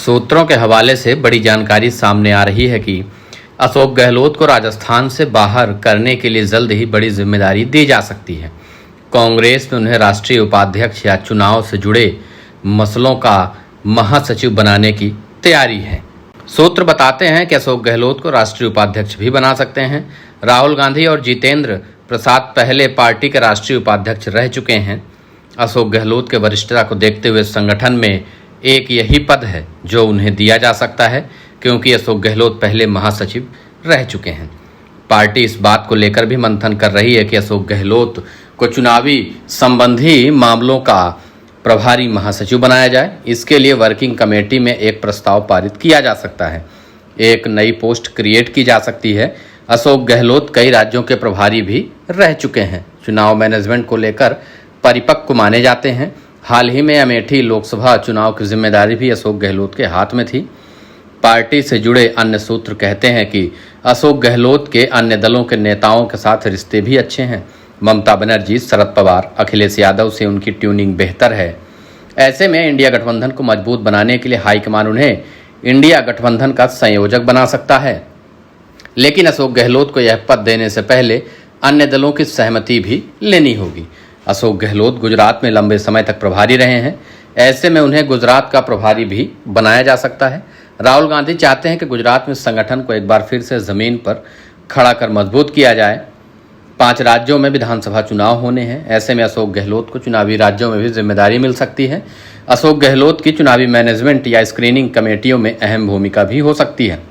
सूत्रों के हवाले से बड़ी जानकारी सामने आ रही है कि अशोक गहलोत को राजस्थान से बाहर करने के लिए जल्द ही बड़ी जिम्मेदारी दी जा सकती है। कांग्रेस में उन्हें राष्ट्रीय उपाध्यक्ष या चुनाव से जुड़े मसलों का महासचिव बनाने की तैयारी है। सूत्र बताते हैं कि अशोक गहलोत को राष्ट्रीय उपाध्यक्ष भी बना सकते हैं। राहुल गांधी और जितेंद्र प्रसाद पहले पार्टी के राष्ट्रीय उपाध्यक्ष रह चुके हैं। अशोक गहलोत के वरिष्ठता को देखते हुए संगठन में एक यही पद है जो उन्हें दिया जा सकता है, क्योंकि अशोक गहलोत पहले महासचिव रह चुके हैं। पार्टी इस बात को लेकर भी मंथन कर रही है कि अशोक गहलोत को चुनावी संबंधी मामलों का प्रभारी महासचिव बनाया जाए। इसके लिए वर्किंग कमेटी में एक प्रस्ताव पारित किया जा सकता है। एक नई पोस्ट क्रिएट की जा सकती है। अशोक गहलोत कई राज्यों के प्रभारी भी रह चुके हैं। चुनाव मैनेजमेंट को लेकर परिपक्व माने जाते हैं। हाल ही में अमेठी लोकसभा चुनाव की जिम्मेदारी भी अशोक गहलोत के हाथ में थी। पार्टी से जुड़े अन्य सूत्र कहते हैं कि अशोक गहलोत के अन्य दलों के नेताओं के साथ रिश्ते भी अच्छे हैं। ममता बनर्जी, शरद पवार, अखिलेश यादव से उनकी ट्यूनिंग बेहतर है। ऐसे में इंडिया गठबंधन को मजबूत बनाने के लिए हाईकमान उन्हें इंडिया गठबंधन का संयोजक बना सकता है। लेकिन अशोक गहलोत को यह पद देने से पहले अन्य दलों की सहमति भी लेनी होगी। अशोक गहलोत गुजरात में लंबे समय तक प्रभारी रहे हैं। ऐसे में उन्हें गुजरात का प्रभारी भी बनाया जा सकता है। राहुल गांधी चाहते हैं कि गुजरात में संगठन को एक बार फिर से जमीन पर खड़ा कर मजबूत किया जाए। 5 राज्यों में विधानसभा चुनाव होने हैं। ऐसे में अशोक गहलोत को चुनावी राज्यों में भी जिम्मेदारी मिल सकती है। अशोक गहलोत की चुनावी मैनेजमेंट या स्क्रीनिंग कमेटियों में अहम भूमिका भी हो सकती है।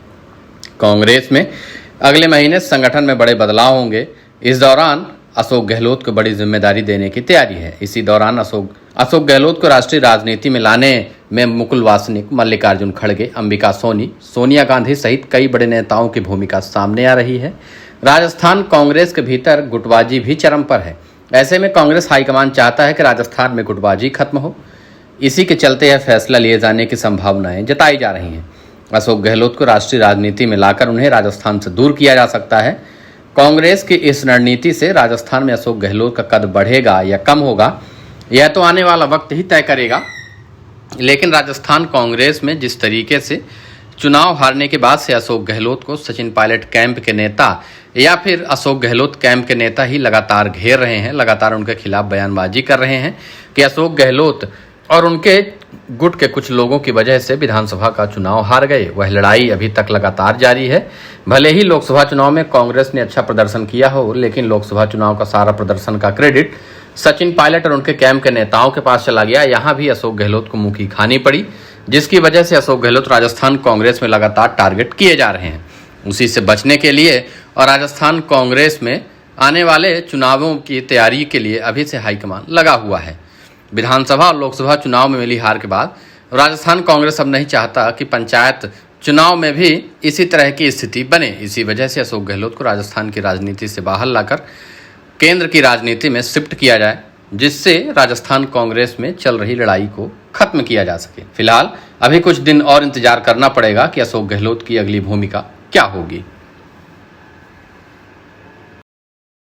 कांग्रेस में अगले महीने संगठन में बड़े बदलाव होंगे। इस दौरान अशोक गहलोत को बड़ी जिम्मेदारी देने की तैयारी है। इसी दौरान अशोक गहलोत को राष्ट्रीय राजनीति में लाने में मुकुल वासनिक, मल्लिकार्जुन खड़गे, अंबिका सोनी, सोनिया गांधी सहित कई बड़े नेताओं की भूमिका सामने आ रही है। राजस्थान कांग्रेस के भीतर गुटबाजी भी चरम पर है। ऐसे में कांग्रेस हाईकमान चाहता है कि राजस्थान में गुटबाजी खत्म हो। इसी के चलते यह फैसला लिए जाने की संभावनाएं जताई जा रही हैं। अशोक गहलोत को राष्ट्रीय राजनीति में लाकर उन्हें राजस्थान से दूर किया जा सकता है। कांग्रेस की इस रणनीति से राजस्थान में अशोक गहलोत का कद बढ़ेगा या कम होगा, यह तो आने वाला वक्त ही तय करेगा। लेकिन राजस्थान कांग्रेस में जिस तरीके से चुनाव हारने के बाद से अशोक गहलोत को सचिन पायलट कैंप के नेता या फिर अशोक गहलोत कैंप के नेता ही लगातार घेर रहे हैं, लगातार उनके खिलाफ बयानबाजी कर रहे हैं कि अशोक गहलोत और उनके गुट के कुछ लोगों की वजह से विधानसभा का चुनाव हार गए। वह लड़ाई अभी तक लगातार जारी है। भले ही लोकसभा चुनाव में कांग्रेस ने अच्छा प्रदर्शन किया हो, लेकिन लोकसभा चुनाव का सारा प्रदर्शन का क्रेडिट सचिन पायलट और उनके कैंप के नेताओं के पास चला गया। यहाँ भी अशोक गहलोत को मुंह की खानी पड़ी, जिसकी वजह से अशोक गहलोत राजस्थान कांग्रेस में लगातार टारगेट किए जा रहे हैं। उसी से बचने के लिए और राजस्थान कांग्रेस में आने वाले चुनावों की तैयारी के लिए अभी से हाईकमान लगा हुआ है। विधानसभा और लोकसभा चुनाव में मिली हार के बाद राजस्थान कांग्रेस अब नहीं चाहता कि पंचायत चुनाव में भी इसी तरह की स्थिति बने। इसी वजह से अशोक गहलोत को राजस्थान की राजनीति से बाहर लाकर केंद्र की राजनीति में शिफ्ट किया जाए, जिससे राजस्थान कांग्रेस में चल रही लड़ाई को खत्म किया जा सके। फिलहाल अभी कुछ दिन और इंतजार करना पड़ेगा कि अशोक गहलोत की अगली भूमिका क्या होगी।